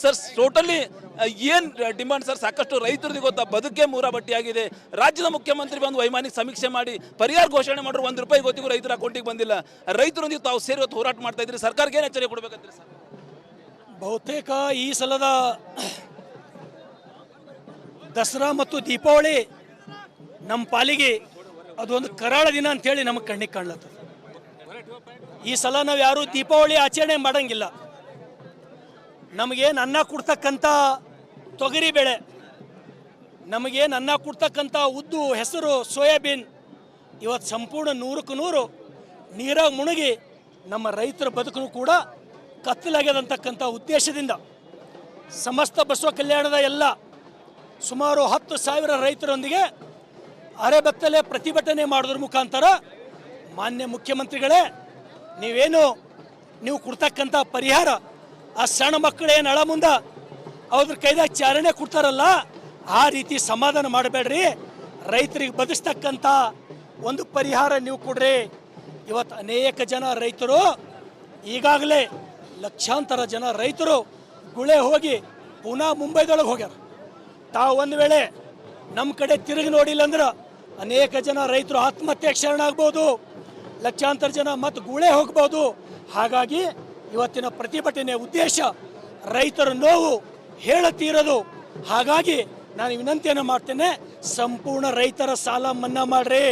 Sir totally ಏನ್ demand sir? ಸಾಕಷ್ಟು ರೈತರದ್ದು ಗೊತ್ತಾ ಬದುಕೆ ಮೂರ ಬಟ್ಟಿಯಾಗಿದೆ. ರಾಜ್ಯದ ಮುಖ್ಯಮಂತ್ರಿ ಬಂದು ವೈಮಾನಿಕ ಸಮೀಕ್ಷೆ ಮಾಡಿ ಪರಿಹಾರ ಘೋಷಣೆ ಮಾಡಿದ್ರು, ₹1 ಗೊತ್ತಿಗೂ ರೈತರ ಅಕೌಂಟಿಗೆ ಬಂದಿಲ್ಲ. ರೈತರೊಂದಿಗೆ ತಾವು ಸೇರಿ ಹೋರಾಟ ಮಾಡ್ತಾ ಇದ್ರಿ, ಸರ್ಕಾರಕ್ಕೆ ಏನು ಎಚ್ಚರಿಕೆ ಕೊಡಬೇಕಂತ್ರಿ ಸರ್? ಬಹುತೇಕ ಈ ಸಲದ ದಸರಾ ಮತ್ತು ದೀಪಾವಳಿ ನಮ್ಮ ಪಾಲಿಗೆ ಅದೊಂದು ಕರಾಳ ದಿನ ಅಂತೇಳಿ ನಮಗೆ ಕಣ್ಣಿಗೆ ಕಾಣ್ಲತ್ತದ. ಈ ಸಲ ನಾವು ಯಾರು ದೀಪಾವಳಿ ಆಚರಣೆ ಮಾಡಂಗಿಲ್ಲ. ನಮಗೇನು ಅನ್ನ ಕೊಡ್ತಕ್ಕಂಥ ತೊಗರಿ ಬೆಳೆ, ನಮಗೇನು ಅನ್ನ ಕೊಡ್ತಕ್ಕಂಥ ಉದ್ದು, ಹೆಸರು, ಸೋಯಾಬೀನ್ ಇವತ್ತು ಸಂಪೂರ್ಣ 100ಕ್ಕೆ 100 ನೀರಾಗ ಮುಳುಗಿ ನಮ್ಮ ರೈತರ ಬದುಕು ಕೂಡ ಕತ್ತಲಾಗ್ಯದಂತಕ್ಕಂಥ ಉದ್ದೇಶದಿಂದ ಸಮಸ್ತ ಬಸವ ಕಲ್ಯಾಣದ ಎಲ್ಲ ಸುಮಾರು 10,000 ರೈತರೊಂದಿಗೆ ಅರೆಬೆತ್ತಲೆ ಪ್ರತಿಭಟನೆ ಮಾಡೋದ್ರ ಮುಖಾಂತರ ಮಾನ್ಯ ಮುಖ್ಯಮಂತ್ರಿಗಳೇ, ನೀವು ಕೊಡ್ತಕ್ಕಂಥ ಪರಿಹಾರ ಆ ಸಣ್ಣ ಮಕ್ಕಳೇನು ಅಳ ಮುಂದ ಅವ್ರ ಕೈದಾಗ ಚಾರಣೆ ಕೊಡ್ತಾರಲ್ಲ, ಆ ರೀತಿ ಸಮಾಧಾನ ಮಾಡಬೇಡ್ರಿ, ರೈತರಿಗೆ ಬದುಸ್ತಕ್ಕಂಥ ಒಂದು ಪರಿಹಾರ ನೀವು ಕೊಡ್ರಿ. ಇವತ್ತು ಅನೇಕ ಜನ ರೈತರು, ಈಗಾಗಲೇ ಲಕ್ಷಾಂತರ ಜನ ರೈತರು ಗುಳೆ ಹೋಗಿ ಪುನಃ ಮುಂಬೈದೊಳಗೆ ಹೋಗ್ಯಾರ. ತಾವು ಒಂದು ವೇಳೆ ನಮ್ಮ ಕಡೆ ತಿರುಗಿ ನೋಡಿಲ್ಲ ಅಂದ್ರೆ ಅನೇಕ ಜನ ರೈತರು ಆತ್ಮಹತ್ಯೆಗೆ ಶರಣಾಗ್ಬೋದು, ಲಕ್ಷಾಂತರ ಜನ ಮತ್ತು ಗುಳೆ ಹೋಗ್ಬೋದು. ಹಾಗಾಗಿ ಇವತ್ತಿನ ಪ್ರತಿಭಟನೆ ಉದ್ದೇಶ ರೈತರ ನೋವು ಹೇಳತೀರದು. ಹಾಗಾಗಿ ನಾನು ವಿನಂತಿಯನ್ನು ಮಾಡ್ತೇನೆ, ಸಂಪೂರ್ಣ ರೈತರ ಸಾಲ ಮನ್ನಾ ಮಾಡ್ರಿ.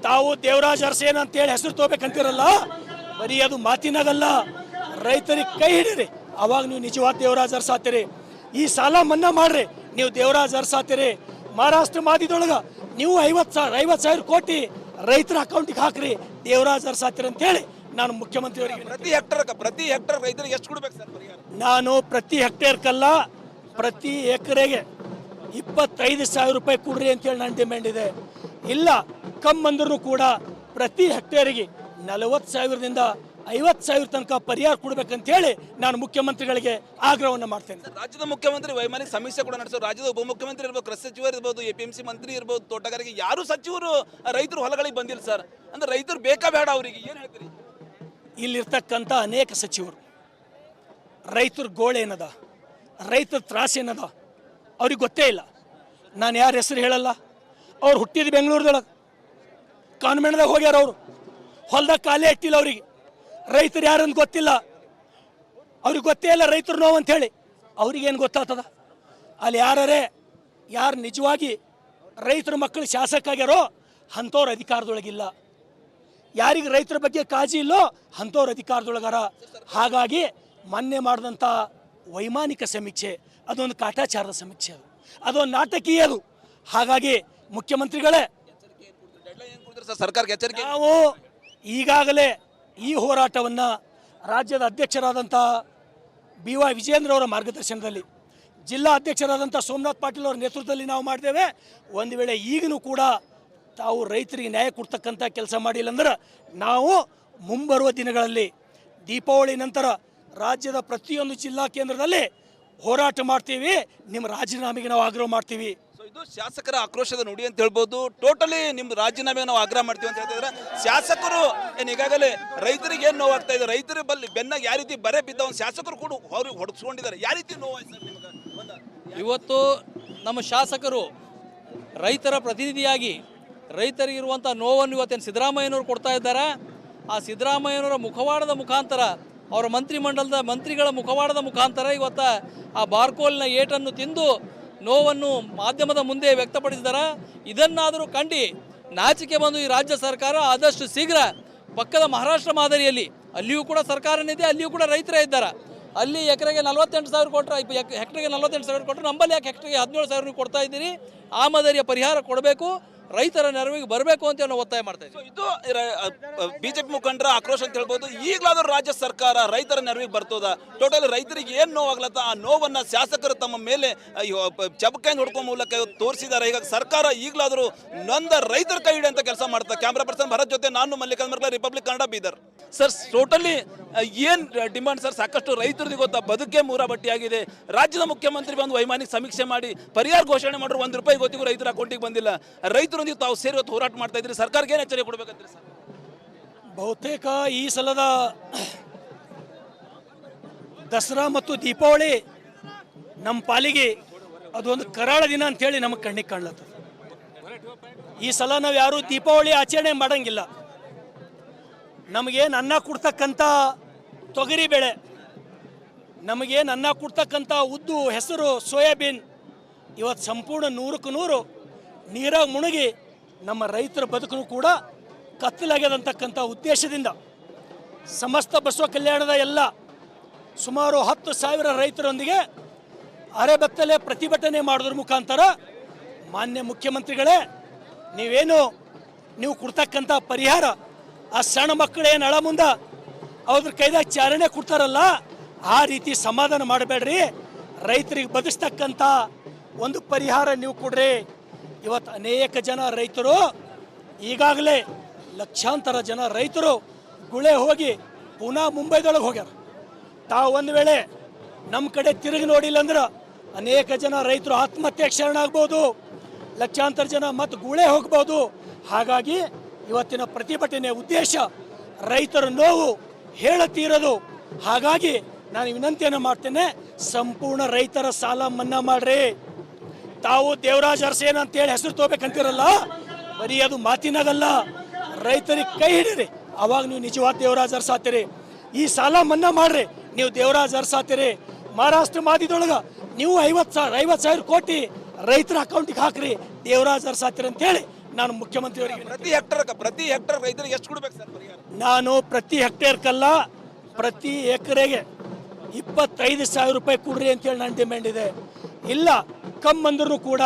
ತಾವು ದೇವರಾಜ್ ಅರಸೇನ ಅಂತೇಳಿ ಹೆಸರು ತಗೋಬೇಕಂತಿರಲ್ಲ, ಬರೀ ಅದು ಮಾತಿನಾಗಲ್ಲ, ರೈತರಿಗೆ ಕೈ ಹಿಡೀರಿ, ಅವಾಗ ನೀವು ನಿಜವಾದ ದೇವರಾಜ್ ಅರಸ ಆತೀರಿ. ಈ ಸಾಲ ಮನ್ನಾ ಮಾಡ್ರಿ, ನೀವು ದೇವರಾಜ್ ಅರಸ ಆತೀರಿ. ಮಹಾರಾಷ್ಟ್ರ ಮಾದಿದೊಳಗೆ ನೀವು 50,000 ಕೋಟಿ ರೈತರ ಅಕೌಂಟಿಗೆ ಹಾಕ್ರಿ, ದೇವರಾಜ್ ಅರಸ ಆತೀರಿ ಅಂತೇಳಿ ನಾನು ಮುಖ್ಯಮಂತ್ರಿಯವರಿಗೆ ಪ್ರತಿ ಹೆಕ್ಟರ್ ರೈತರಿಗೆ ಎಷ್ಟು ಕೊಡ್ಬೇಕು ಸರ್ ಪರಿಹಾರ? ನಾನು ಪ್ರತಿ ಹೆಕ್ಟೇರ್ಕಲ್ಲ, ಪ್ರತಿ ಎಕರೆಗೆ 25,000 ರೂಪಾಯಿ ಕೊಡ್ರಿ ಅಂತೇಳಿ ನನ್ನ ಡಿಮ್ಯಾಂಡ್ ಇದೆ. ಇಲ್ಲ ಕಮ್ಮಂದ್ರೂ ಕೂಡ ಪ್ರತಿ ಹೆಕ್ಟೇರಿಗೆ 40,000ದಿಂದ 50,000 ತನಕ ಪರಿಹಾರ ಕೊಡ್ಬೇಕಂತೇಳಿ ನಾನು ಮುಖ್ಯಮಂತ್ರಿಗಳಿಗೆ ಆಗ್ರಹವನ್ನು ಮಾಡ್ತೇನೆ. ರಾಜ್ಯದ ಮುಖ್ಯಮಂತ್ರಿ ವೈಮಾನಿಕ ಸಮೀಕ್ಷೆ ಕೂಡ ನಡೆಸೋರು, ರಾಜ್ಯದ ಉಪಮುಖ್ಯಮಂತ್ರಿ ಇರ್ಬೋದು, ಕೃಷಿ ಸಚಿವರು ಇರ್ಬೋದು, APMC ಮಂತ್ರಿ ಇರ್ಬೋದು, ತೋಟಗಾರಿಕೆ ಯಾರು ಸಚಿವರು ರೈತರು ಹೊಲಗಳಿಗೆ ಬಂದಿಲ್ಲ ಸರ್. ಅಂದ್ರೆ ರೈತರು ಬೇಕಾ ಬೇಡ, ಅವರಿಗೆ ಏನು ಹೇಳ್ತೀರಿ? ಇಲ್ಲಿರ್ತಕ್ಕಂಥ ಅನೇಕ ಸಚಿವರು ರೈತರ ಗೋಳೇನದ, ರೈತರ ತ್ರಾಸೇನದ ಅವ್ರಿಗೆ ಗೊತ್ತೇ ಇಲ್ಲ. ನಾನು ಯಾರ ಹೆಸರು ಹೇಳಲ್ಲ. ಅವ್ರು ಹುಟ್ಟಿದ ಬೆಂಗಳೂರದೊಳಗೆ ಕಾನ್ವೆಂಟ್ದಾಗ ಹೋಗ್ಯಾರ, ಅವರು ಹೊಲ್ದಾಗ ಕಾಲೇ ಇಟ್ಟಿಲ್ಲ. ಅವರಿಗೆ ರೈತರು ಯಾರಂತ ಗೊತ್ತಿಲ್ಲ, ಅವ್ರಿಗೆ ಗೊತ್ತೇ ಇಲ್ಲ ರೈತರು ನೋವು ಅಂಥೇಳಿ. ಅವ್ರಿಗೇನು ಗೊತ್ತಾಗ್ತದ? ಅಲ್ಲಿ ಯಾರು ನಿಜವಾಗಿ ರೈತರ ಮಕ್ಕಳು ಶಾಸಕ ಆಗ್ಯಾರೋ ಅಂಥವ್ರ ಅಧಿಕಾರದೊಳಗಿಲ್ಲ. ಯಾರಿಗೆ ರೈತರ ಬಗ್ಗೆ ಕಾಳಜಿ ಇಲ್ಲೋ ಅಂಥವ್ರ ಅಧಿಕಾರದೊಳಗಾರ. ಹಾಗಾಗಿ ಮೊನ್ನೆ ಮಾಡಿದಂಥ ವೈಮಾನಿಕ ಸಮೀಕ್ಷೆ ಅದೊಂದು ಕಾಟಾಚಾರದ ಸಮೀಕ್ಷೆ, ಅದೊಂದು ನಾಟಕೀಯ ಅದು. ಹಾಗಾಗಿ ಮುಖ್ಯಮಂತ್ರಿಗಳೇ, ಸರ್ಕಾರಕ್ಕೆ ಎಚ್ಚರಿಕೆ, ನಾವು ಈಗಾಗಲೇ ಈ ಹೋರಾಟವನ್ನು ರಾಜ್ಯದ ಅಧ್ಯಕ್ಷರಾದಂಥ BY ವಿಜೇಂದ್ರ ಅವರ ಮಾರ್ಗದರ್ಶನದಲ್ಲಿ, ಜಿಲ್ಲಾ ಅಧ್ಯಕ್ಷರಾದಂಥ ಸೋಮನಾಥ್ ಪಾಟೀಲ್ ಅವರ ನೇತೃತ್ವದಲ್ಲಿ ನಾವು ಮಾಡಿದ್ದೇವೆ. ಒಂದು ವೇಳೆ ಈಗಲೂ ಕೂಡ ತಾವು ರೈತರಿಗೆ ನ್ಯಾಯ ಕೊಡ್ತಕ್ಕಂಥ ಕೆಲಸ ಮಾಡಿಲ್ಲ ಅಂದ್ರೆ ನಾವು ಮುಂಬರುವ ದಿನಗಳಲ್ಲಿ ದೀಪಾವಳಿ ನಂತರ ರಾಜ್ಯದ ಪ್ರತಿಯೊಂದು ಜಿಲ್ಲಾ ಕೇಂದ್ರದಲ್ಲಿ ಹೋರಾಟ ಮಾಡ್ತೀವಿ. ನಿಮ್ಮ ರಾಜೀನಾಮೆಗೆ ನಾವು ಆಗ್ರಹ ಮಾಡ್ತೀವಿ. ಇದು ಶಾಸಕರ ಆಕ್ರೋಶದ ನುಡಿ ಅಂತ ಹೇಳ್ಬೋದು. ಟೋಟಲಿ ನಿಮ್ದು ರಾಜೀನಾಮೆ ನಾವು ಆಗ್ರಹ ಮಾಡ್ತೀವಿ ಅಂತ ಹೇಳ್ತಿದ್ರೆ ಶಾಸಕರು ಏನು ಈಗಾಗಲೇ ರೈತರಿಗೆ ಏನು ನೋವಾಗ್ತಾ ಇದೆ, ರೈತರ ಬಲ್ಲಿ ಬೆನ್ನಾಗ ಯಾವ ರೀತಿ ಬರೆ ಬಿದ್ದ ಒಂದು ಶಾಸಕರು ಕೂಡ ಅವ್ರಿಗೆ ಹೊಡೆಸ್ಕೊಂಡಿದ್ದಾರೆ. ಯಾವ ರೀತಿ ನೋವಾಯ್ತು ಸರ್ ನಿಮ್ಗೆ? ಇವತ್ತು ನಮ್ಮ ಶಾಸಕರು ರೈತರ ಪ್ರತಿನಿಧಿಯಾಗಿ ರೈತರಿಗಿರುವಂಥ ನೋವನ್ನು ಇವತ್ತೇನು ಸಿದ್ದರಾಮಯ್ಯನವರು ಕೊಡ್ತಾ ಇದ್ದಾರೆ. ಆ ಸಿದ್ದರಾಮಯ್ಯನವರ ಮುಖವಾಡದ ಮುಖಾಂತರ, ಅವರ ಮಂತ್ರಿಮಂಡಲದ ಮಂತ್ರಿಗಳ ಮುಖವಾಡದ ಮುಖಾಂತರ ಇವತ್ತು ಆ ಬಾರ್ಕೋಲ್ನ ಏಟನ್ನು ತಿಂದು ನೋವನ್ನು ಮಾಧ್ಯಮದ ಮುಂದೆ ವ್ಯಕ್ತಪಡಿಸಿದ್ದಾರೆ. ಇದನ್ನಾದರೂ ಕಂಡು ನಾಚಿಕೆ ಬಂದು ಈ ರಾಜ್ಯ ಸರ್ಕಾರ ಆದಷ್ಟು ಶೀಘ್ರ ಪಕ್ಕದ ಮಹಾರಾಷ್ಟ್ರ ಮಾದರಿಯಲ್ಲಿ, ಅಲ್ಲಿಯೂ ಕೂಡ ಸರ್ಕಾರನಿದೆ, ಅಲ್ಲಿಯೂ ಕೂಡ ರೈತರೇ ಇದ್ದಾರೆ. ಅಲ್ಲಿ ಎಕರೆಗೆ 48,000 ಕೊಟ್ಟರೆ, ಹೆಕ್ಟರ್ಗೆ 48,000 ಕೊಟ್ಟರೆ, ನಮ್ಮಲ್ಲಿ ಯಾಕೆ ಹೆಕ್ಟರ್ಗೆ 17,000 ಕೊಡ್ತಾ ಇದ್ದೀರಿ? ಆ ಮಾದರಿಯ ಪರಿಹಾರ ಕೊಡಬೇಕು, ರೈತರ ನೆರವಿಗೆ ಬರಬೇಕು ಅಂತ ನಾವು ಒತ್ತಾಯ ಮಾಡ್ತಾ ಇದ್ದೀವಿ. ಇದು ಬಿಜೆಪಿ ಮುಖಂಡರ ಆಕ್ರೋಶ ಅಂತ ಹೇಳ್ಬೋದು. ಈಗಲಾದರೂ ರಾಜ್ಯ ಸರ್ಕಾರ ರೈತರ ನೆರವಿಗೆ ಬರ್ತದ? ಟೋಟಲ್ ರೈತರಿಗೆ ಏನು ನೋವಾಗ್ಲತ್ತ ಆ ನೋವನ್ನು ಶಾಸಕರು ತಮ್ಮ ಮೇಲೆ ಚಬಕಾಯಿಂದ ಹೊಡ್ಕೊ ಮೂಲಕ ತೋರಿಸಿದ್ದಾರೆ. ಈಗ ಸರ್ಕಾರ ಈಗಲಾದರೂ ನೊಂದ ರೈತರ ಕೈ ಹಿಡಿಯಂತ ಕೆಲಸ ಮಾಡ್ತಾರೆ. ಕ್ಯಾಮ್ರಾ ಪರ್ಸನ್ ಭರತ್ ಜೊತೆ ನಾನು Mallikarjuna, Republic Kannada, Bidar. Sir totally ಏನು ಡಿಮಾಂಡ್ ಸರ್? ಸಾಕಷ್ಟು ರೈತರದ್ದು ಗೊತ್ತಾ ಬದುಕೆ ಮೂರ ಬಟ್ಟಿಯಾಗಿದೆ. ರಾಜ್ಯದ ಮುಖ್ಯಮಂತ್ರಿ ಬಂದು ವೈಮಾನಿಕ ಸಮೀಕ್ಷೆ ಮಾಡಿ ಪರಿಹಾರ ಘೋಷಣೆ ಮಾಡಿದ್ರು, ₹1 ಗೊತ್ತಿಗೂ ರೈತರ ಅಕೌಂಟಿಗೆ ಬಂದಿಲ್ಲ. ರೈತರೊಂದಿಗೆ ತಾವು ಸೇರಿ ಹೋರಾಟ ಮಾಡ್ತಾ ಇದ್ರಿ, ಸರ್ಕಾರಕ್ಕೆ ಏನು ಎಚ್ಚರಿಕೆ ಕೊಡಬೇಕಂತ್ರಿ ಸರ್? ಬಹುತೇಕ ಈ ಸಲದ ದಸರಾ ಮತ್ತು ದೀಪಾವಳಿ ನಮ್ಮ ಪಾಲಿಗೆ ಅದೊಂದು ಕರಾಳ ದಿನ ಅಂತೇಳಿ ನಮಗೆ ಕಣ್ಣಿಗೆ ಕಾಣ್ಲತ್ತದ. ಈ ಸಲ ನಾವು ಯಾರೂ ದೀಪಾವಳಿ ಆಚರಣೆ ಮಾಡಂಗಿಲ್ಲ. ನಮಗೇನು ಅನ್ನ ಕೊಡ್ತಕ್ಕಂಥ ತೊಗರಿ ಬೆಳೆ, ನಮಗೇನು ಅನ್ನ ಕೊಡ್ತಕ್ಕಂಥ ಉದ್ದು, ಹೆಸರು, ಸೋಯಾಬೀನ್ ಇವತ್ತು ಸಂಪೂರ್ಣ 100ಕ್ಕೆ 100 ನೀರಾಗ ಮುಳುಗಿ ನಮ್ಮ ರೈತರ ಬದುಕು ಕೂಡ ಕತ್ತಲಾಗ್ಯದಂತಕ್ಕಂಥ ಉದ್ದೇಶದಿಂದ ಸಮಸ್ತ ಬಸವ ಕಲ್ಯಾಣದ ಎಲ್ಲ ಸುಮಾರು 10,000 ರೈತರೊಂದಿಗೆ ಅರೆಬೆತ್ತಲೆ ಪ್ರತಿಭಟನೆ ಮಾಡೋದ್ರ ಮುಖಾಂತರ ಮಾನ್ಯ ಮುಖ್ಯಮಂತ್ರಿಗಳೇ, ನೀವು ಕೊಡ್ತಕ್ಕಂಥ ಪರಿಹಾರ ಆ ಸಣ್ಣ ಮಕ್ಕಳೇನು ಅಳ ಮುಂದ ಅವ್ರ ಕೈದಾಗ ಚಾರಣೆ ಕೊಡ್ತಾರಲ್ಲ, ಆ ರೀತಿ ಸಮಾಧಾನ ಮಾಡಬೇಡ್ರಿ. ರೈತರಿಗೆ ಬದುಸ್ತಕ್ಕಂಥ ಒಂದು ಪರಿಹಾರ ನೀವು ಕೊಡ್ರಿ. ಇವತ್ತು ಅನೇಕ ಜನ ರೈತರು, ಈಗಾಗಲೇ ಲಕ್ಷಾಂತರ ಜನ ರೈತರು ಗುಳೆ ಹೋಗಿ ಪುನಃ ಮುಂಬೈದೊಳಗೆ ಹೋಗ್ಯಾರ. ತಾವು ಒಂದು ವೇಳೆ ನಮ್ಮ ಕಡೆ ತಿರುಗಿ ನೋಡಿಲ್ಲ ಅಂದ್ರೆ ಅನೇಕ ಜನ ರೈತರು ಆತ್ಮಹತ್ಯೆಗೆ ಶರಣಾಗ್ಬೋದು, ಲಕ್ಷಾಂತರ ಜನ ಮತ್ತು ಗುಳೆ ಹೋಗ್ಬೋದು. ಹಾಗಾಗಿ ಇವತ್ತಿನ ಪ್ರತಿಭಟನೆ ಉದ್ದೇಶ ರೈತರ ನೋವು ಹೇಳತೀರದು. ಹಾಗಾಗಿ ನಾನು ವಿನಂತಿಯನ್ನು ಮಾಡ್ತೇನೆ, ಸಂಪೂರ್ಣ ರೈತರ ಸಾಲ ಮನ್ನಾ ಮಾಡ್ರಿ. ತಾವು ದೇವರಾಜ್ ಅರಸೇನ ಅಂತೇಳಿ ಹೆಸರು ತಗೋಬೇಕಂತಿರಲ್ಲ, ಬರೀ ಅದು ಮಾತಿನಾಗಲ್ಲ, ರೈತರಿಗೆ ಕೈ ಹಿಡೀರಿ, ಅವಾಗ ನೀವು ನಿಜವಾದ ದೇವರಾಜ್ ಅರಸ ಆತೀರಿ. ಈ ಸಾಲ ಮನ್ನಾ ಮಾಡ್ರಿ, ನೀವು ದೇವರಾಜ್ ಅರಸ ಆತೀರಿ. ಮಹಾರಾಷ್ಟ್ರ ಮಾದಿದೊಳಗೆ ನೀವು 50,000 ಕೋಟಿ ರೈತರ ಅಕೌಂಟಿಗೆ ಹಾಕ್ರಿ, ದೇವರಾಜ್ ಅರಸ ಆತೀರಿ ಅಂತೇಳಿ ನಾನು ಮುಖ್ಯಮಂತ್ರಿಯವರಿಗೆ ಪ್ರತಿ ಹೆಕ್ಟರ್ ರೈತರಿಗೆ ಎಷ್ಟು ಕೊಡ್ಬೇಕು ಸರ್ ಪರಿಹಾರ? ನಾನು ಪ್ರತಿ ಹೆಕ್ಟೇರ್ಕಲ್ಲ, ಪ್ರತಿ ಎಕರೆಗೆ 25,000 ರೂಪಾಯಿ ಕೊಡ್ರಿ ಅಂತೇಳಿ ನನ್ನ ಡಿಮ್ಯಾಂಡ್ ಇದೆ. ಇಲ್ಲ ಕಮ್ಮಂದ್ರೂ ಕೂಡ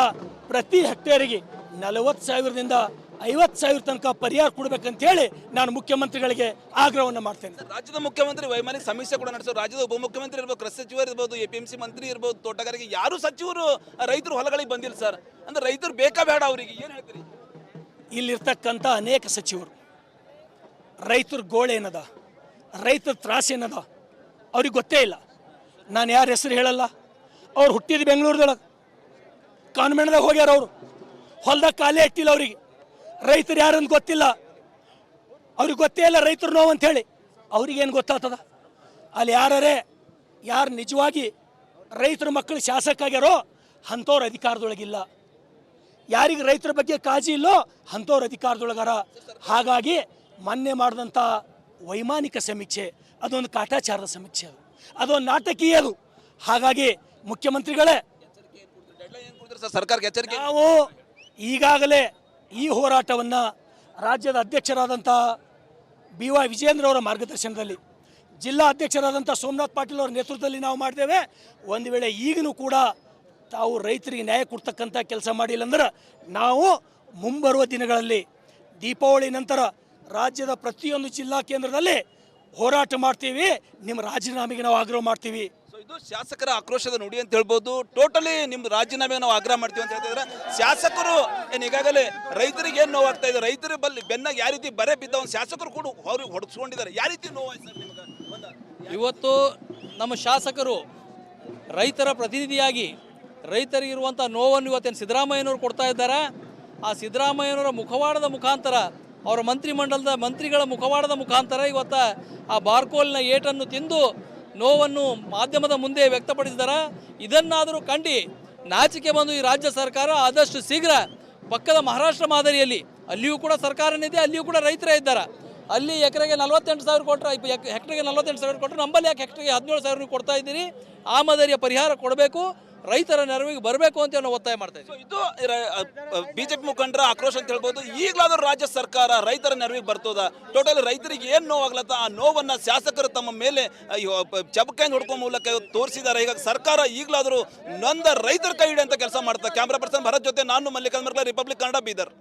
ಪ್ರತಿ ಹೆಕ್ಟೇರಿಗೆ 40,000ದಿಂದ 50,000 ತನಕ ಪರಿಹಾರ ಕೊಡ್ಬೇಕಂತೇಳಿ ನಾನು ಮುಖ್ಯಮಂತ್ರಿಗಳಿಗೆ ಆಗ್ರಹವನ್ನು ಮಾಡ್ತೇನೆ. ರಾಜ್ಯದ ಮುಖ್ಯಮಂತ್ರಿ ವೈಮಾನಿಕ ಸಮೀಕ್ಷೆ ಕೂಡ ನಡೆಸೋ, ರಾಜ್ಯದ ಉಪಮುಖ್ಯಮಂತ್ರಿ ಇರ್ಬೋದು, ಕೃಷಿ ಸಚಿವರು ಇರ್ಬೋದು, APMC ಮಂತ್ರಿ ಇರ್ಬೋದು, ತೋಟಗಾರಿಕೆ ಯಾರು ಸಚಿವರು ರೈತರು ಹೊಲಗಳಿಗೆ ಬಂದಿಲ್ಲ ಸರ್. ಅಂದ್ರೆ ರೈತರು ಬೇಕಾ ಬೇಡ, ಅವರಿಗೆ ಏನು ಹೇಳ್ತೀರಿ? ಇಲ್ಲಿರ್ತಕ್ಕಂಥ ಅನೇಕ ಸಚಿವರು ರೈತರ ಗೋಳೇನದ, ರೈತರ ತ್ರಾಸೇನದ ಅವ್ರಿಗೆ ಗೊತ್ತೇ ಇಲ್ಲ. ನಾನು ಯಾರ ಹೆಸರು ಹೇಳಲ್ಲ. ಅವ್ರು ಹುಟ್ಟಿದ ಬೆಂಗಳೂರದೊಳಗೆ ಕಾನ್ವೆಂಟ್ದಾಗ ಹೋಗ್ಯಾರ, ಅವರು ಹೊಲ್ದಾಗ ಕಾಲೇ ಇಟ್ಟಿಲ್ಲ. ಅವರಿಗೆ ರೈತರು ಯಾರಂತ ಗೊತ್ತಿಲ್ಲ, ಅವ್ರಿಗೆ ಗೊತ್ತೇ ಇಲ್ಲ ರೈತರು ನೋವು ಅಂಥೇಳಿ. ಅವ್ರಿಗೇನು ಗೊತ್ತಾಗ್ತದ? ಅಲ್ಲಿ ಯಾರು ನಿಜವಾಗಿ ರೈತರ ಮಕ್ಕಳು ಶಾಸಕ ಆಗ್ಯಾರೋ ಅಂಥವ್ರ ಅಧಿಕಾರದೊಳಗಿಲ್ಲ. ಯಾರಿಗೆ ರೈತರ ಬಗ್ಗೆ ಕಾಳಜಿ ಇಲ್ಲೋ ಅಂಥವ್ರ ಅಧಿಕಾರದೊಳಗಾರ. ಹಾಗಾಗಿ ಮೊನ್ನೆ ಮಾಡಿದಂಥ ವೈಮಾನಿಕ ಸಮೀಕ್ಷೆ ಅದೊಂದು ಕಾಟಾಚಾರದ ಸಮೀಕ್ಷೆ, ಅದೊಂದು ನಾಟಕೀಯ ಅದು. ಹಾಗಾಗಿ ಮುಖ್ಯಮಂತ್ರಿಗಳೇ, ಸರ್ಕಾರಕ್ಕೆ ಎಚ್ಚರಿಕೆ, ನಾವು ಈಗಾಗಲೇ ಈ ಹೋರಾಟವನ್ನು ರಾಜ್ಯದ ಅಧ್ಯಕ್ಷರಾದಂಥ BY ವಿಜೇಂದ್ರ ಅವರ ಮಾರ್ಗದರ್ಶನದಲ್ಲಿ, ಜಿಲ್ಲಾ ಅಧ್ಯಕ್ಷರಾದಂಥ ಸೋಮನಾಥ್ ಪಾಟೀಲ್ ಅವರ ನೇತೃತ್ವದಲ್ಲಿ ನಾವು ಮಾಡಿದ್ದೇವೆ. ಒಂದು ವೇಳೆ ಈಗಲೂ ಕೂಡ ತಾವು ರೈತರಿಗೆ ನ್ಯಾಯ ಕೊಡ್ತಕ್ಕಂಥ ಕೆಲಸ ಮಾಡಿಲ್ಲ ಅಂದ್ರೆ ನಾವು ಮುಂಬರುವ ದಿನಗಳಲ್ಲಿ ದೀಪಾವಳಿ ನಂತರ ರಾಜ್ಯದ ಪ್ರತಿಯೊಂದು ಜಿಲ್ಲಾ ಕೇಂದ್ರದಲ್ಲಿ ಹೋರಾಟ ಮಾಡ್ತೀವಿ. ನಿಮ್ಮ ರಾಜೀನಾಮೆಗೆ ನಾವು ಆಗ್ರಹ ಮಾಡ್ತೀವಿ. ಇದು ಶಾಸಕರ ಆಕ್ರೋಶದ ನುಡಿ ಅಂತ ಹೇಳ್ಬೋದು. ಟೋಟಲಿ ನಿಮ್ದು ರಾಜೀನಾಮೆ ನಾವು ಆಗ್ರಹ ಮಾಡ್ತೀವಿ ಅಂತ ಹೇಳ್ತಿದ್ರೆ ಶಾಸಕರು ಏನು ಈಗಾಗಲೇ ರೈತರಿಗೆ ಏನು ನೋವಾಗ್ತಾ ಇದೆ, ರೈತರ ಬೆನ್ನಾಗ ಯಾವ ರೀತಿ ಬರೆ ಬಿದ್ದ ಒಂದು ಶಾಸಕರು ಕೂಡ ಅವ್ರಿಗೆ ಹೊಡೆಸ್ಕೊಂಡಿದ್ದಾರೆ. ಯಾವ ರೀತಿ ನೋವಾಯ್ತು ಸರ್ ನಿಮ್ಗೆ? ಇವತ್ತು ನಮ್ಮ ಶಾಸಕರು ರೈತರ ಪ್ರತಿನಿಧಿಯಾಗಿ ರೈತರಿಗಿರುವಂಥ ನೋವನ್ನು ಇವತ್ತೇನು ಸಿದ್ದರಾಮಯ್ಯನವರು ಕೊಡ್ತಾ ಇದ್ದಾರೆ. ಆ ಸಿದ್ದರಾಮಯ್ಯನವರ ಮುಖವಾಡದ ಮುಖಾಂತರ, ಅವರ ಮಂತ್ರಿಗಳ ಮುಖವಾಡದ ಮುಖಾಂತರ ಇವತ್ತು ಆ ಬಾರ್ಕೋಲ್ನ ಏಟನ್ನು ತಿಂದು ನೋವನ್ನು ಮಾಧ್ಯಮದ ಮುಂದೆ ವ್ಯಕ್ತಪಡಿಸಿದ್ದಾರೆ. ಇದನ್ನಾದರೂ ಕಂಡು ನಾಚಿಕೆ ಬಂದು ಈ ರಾಜ್ಯ ಸರ್ಕಾರ ಆದಷ್ಟು ಶೀಘ್ರ ಪಕ್ಕದ ಮಹಾರಾಷ್ಟ್ರ ಮಾದರಿಯಲ್ಲಿ, ಅಲ್ಲಿಯೂ ಕೂಡ ಸರ್ಕಾರನಿದೆ, ಅಲ್ಲಿಯೂ ಕೂಡ ರೈತರೇ ಇದ್ದಾರೆ. ಅಲ್ಲಿ ಎಕರೆಗೆ 48,000 ಕೊಟ್ಟರೆ, ಹೆಕ್ಟರ್ಗೆ 48,000 ಕೊಟ್ಟರೆ, ನಮ್ಮಲ್ಲಿ ಯಾಕೆ ಹೆಕ್ಟರ್ಗೆ 17,000 ಕೊಡ್ತಾ ಇದ್ದೀರಿ? ಆ ಮಾದರಿಯ ಪರಿಹಾರ ಕೊಡಬೇಕು, ರೈತರ ನೆರವಿಗೆ ಬರಬೇಕು ಅಂತ ನಾವು ಒತ್ತಾಯ ಮಾಡ್ತಾ ಇದ್ದೀವಿ. ಇದು ಬಿಜೆಪಿ ಮುಖಂಡರ ಆಕ್ರೋಶ ಅಂತ ಹೇಳ್ಬೋದು. ಈಗಲಾದ್ರೂ ರಾಜ್ಯ ಸರ್ಕಾರ ರೈತರ ನೆರವಿಗೆ ಬರ್ತದ? ಟೋಟಲ್ ರೈತರಿಗೆ ಏನು ನೋವಾಗ್ಲತ್ತ, ಆ ನೋವನ್ನ ಶಾಸಕರು ತಮ್ಮ ಮೇಲೆ ಚಬಕಾಯಿಂದ ಹೊಡ್ಕೊ ಮೂಲಕ ತೋರಿಸಿದ್ದಾರೆ. ಈಗ ಸರ್ಕಾರ ಈಗಲಾದ್ರೂ ನೊಂದ ರೈತರ ಕೈ ಹಿಡಿಯಂತ ಕೆಲಸ ಮಾಡ್ತಾರೆ. ಕ್ಯಾಮ್ರಾ ಪರ್ಸನ್ ಭರತ್ ಜೊತೆ ನಾನು ಮಲ್ಲಿಕಾರ್ಜುನ್, ರಿಪಬ್ಲಿಕ್ ಕನ್ನಡ, ಬೀದರ್.